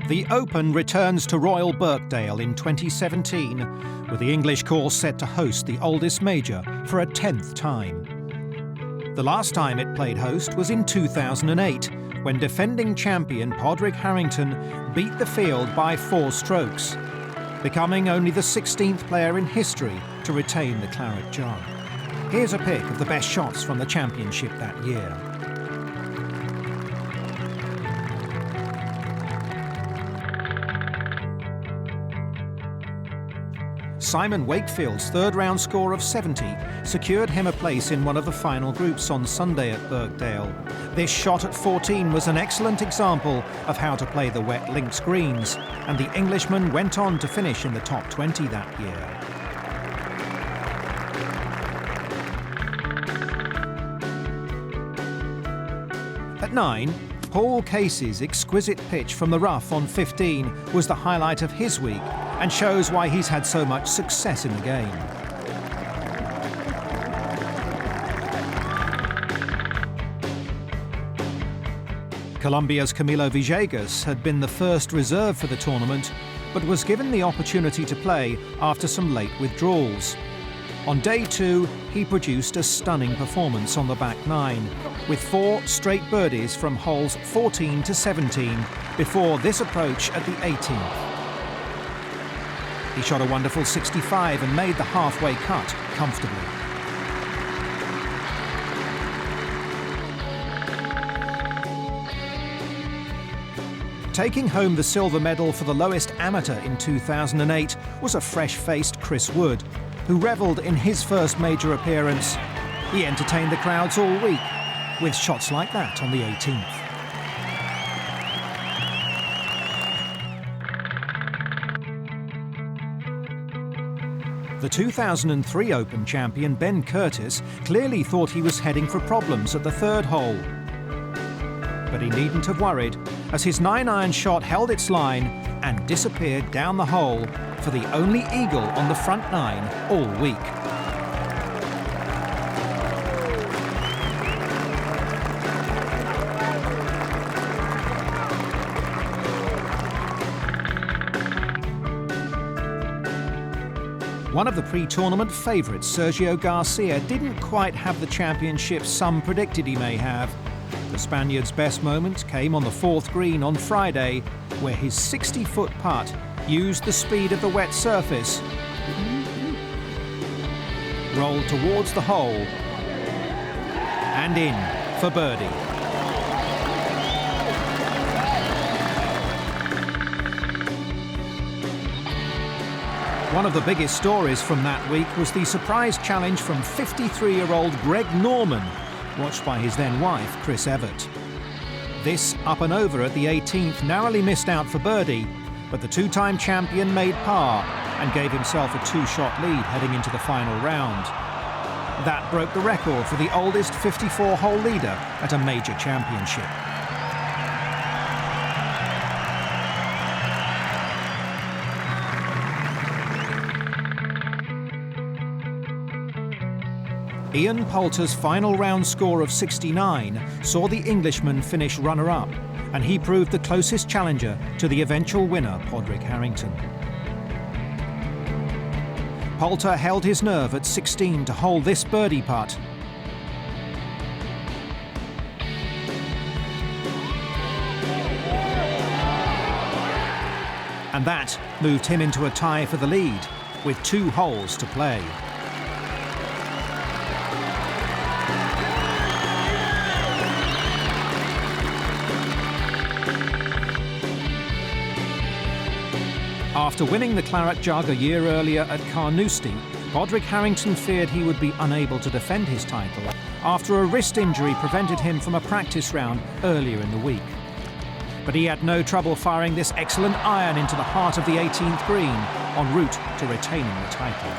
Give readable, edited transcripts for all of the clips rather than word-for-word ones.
The Open returns to Royal Birkdale in 2017, with the English course set to host the oldest major for a 10th time. The last time it played host was in 2008, when defending champion Roderick Harrington beat the field by 4 strokes, becoming only the 16th player in history to retain the claret jug. Here's a pick of the best shots from the championship that year. Simon Wakefield's third-round score of 70 secured him a place in one of the final groups on Sunday at Birkdale. This shot at 14 was an excellent example of how to play the wet links greens, and the Englishman went on to finish in the top 20 that year. At 9, Paul Casey's exquisite pitch from the rough on 15 was the highlight of his week, and shows why he's had so much success in the game. Colombia's Camilo Villegas had been the first reserve for the tournament, but was given the opportunity to play after some late withdrawals. On day 2, he produced a stunning performance on the back 9, with 4 straight birdies from holes 14 to 17 before this approach at the 18th. He shot a wonderful 65 and made the halfway cut comfortably. Taking home the silver medal for the lowest amateur in 2008 was a fresh-faced Chris Wood, who revelled in his first major appearance. He entertained the crowds all week with shots like that on the 18th. The 2003 Open champion Ben Curtis clearly thought he was heading for problems at the 3rd hole. But he needn't have worried, as his 9-iron shot held its line and disappeared down the hole for the only eagle on the front 9 all week. One of the pre-tournament favourites, Sergio Garcia, didn't quite have the championship some predicted he may have. The Spaniard's best moment came on the 4th green on Friday, where his 60-foot putt used the speed of the wet surface, rolled towards the hole, and in for birdie. One of the biggest stories from that week was the surprise challenge from 53-year-old Greg Norman, watched by his then wife, Chris Evert. This up and over at the 18th narrowly missed out for birdie, but the 2-time champion made par and gave himself a 2-shot lead heading into the final round. That broke the record for the oldest 54-hole leader at a major championship. Ian Poulter's final round score of 69 saw the Englishman finish runner-up, and he proved the closest challenger to the eventual winner, Roderick Harrington. Poulter held his nerve at 16 to hold this birdie putt. And that moved him into a tie for the lead, with 2 holes to play. After winning the claret jug a year earlier at Carnoustie, Roderick Harrington feared he would be unable to defend his title after a wrist injury prevented him from a practice round earlier in the week. But he had no trouble firing this excellent iron into the heart of the 18th green, en route to retaining the title.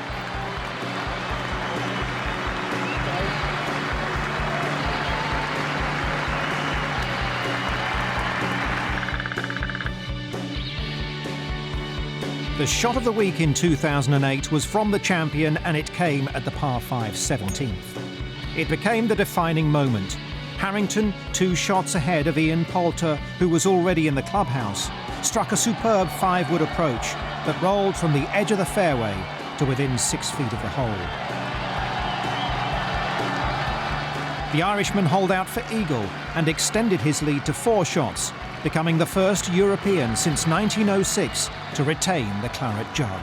The shot of the week in 2008 was from the champion, and it came at the par 5 17th. It became the defining moment. Harrington, 2 shots ahead of Ian Poulter, who was already in the clubhouse, struck a superb 5-wood approach that rolled from the edge of the fairway to within 6 feet of the hole. The Irishman holed out for eagle and extended his lead to 4 shots, becoming the first European since 1906 to retain the claret jug.